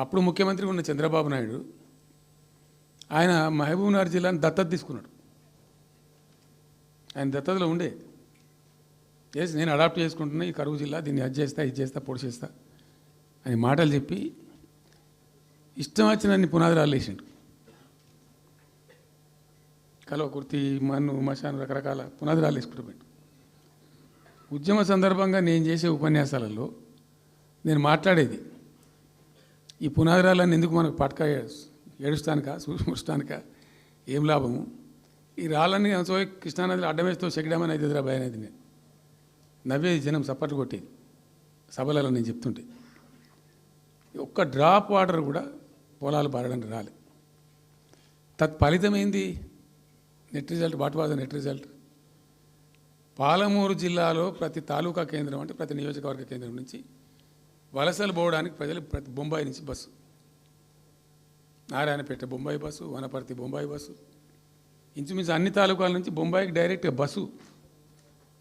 అప్పుడు ముఖ్యమంత్రి ఉన్న చంద్రబాబు నాయుడు ఆయన మహబూబ్నగర్ జిల్లాను దత్తత తీసుకున్నాడు. ఆయన దత్తతలో ఉండే చేసి నేను అడాప్ట్ చేసుకుంటున్నా ఈ కరువు జిల్లా, దీన్ని అది చేస్తా ఇది చేస్తా పొడి చేస్తా అని మాటలు చెప్పి ఇష్టం వచ్చినన్ని పునాదురాలు వేసిండు. కలువ కుర్తి, మన్ను, మశాను రకరకాల పునాదురాలు వేసుకుంటూ ఉద్యమ సందర్భంగా నేను చేసే ఉపన్యాసాలలో నేను మాట్లాడేది ఈ పునాదురాలన్నీ ఎందుకు మనకు పట్క ఏడుస్తానికా చూస్తానిక ఏం లాభము, ఈ రాళ్ళని కృష్ణానదిలో అడ్డమేస్తూ చెక్కడమని అయితే భయం అనేది నేను నవ్వేది, జనం సప్పట్లు కొట్టేది సభలలో నేను చెప్తుంటే. ఒక్క డ్రాప్ వాటర్ కూడా పొలాలు పారడానికి రాలే. తత్ఫలితమైంది net result. What was the net result? Palamuru జిల్లాలో ప్రతి తాలూకా కేంద్రం అంటే ప్రతి నియోజకవర్గ కేంద్రం నుంచి వలసలు పోవడానికి ప్రజలు ప్రతి బొంబాయి నుంచి bus, Narayanpet Bombay bus, Wanaparthy Bombay bus, ఇంచుమించు అన్ని తాలూకాల నుంచి బొంబాయికి డైరెక్ట్గా బస్సు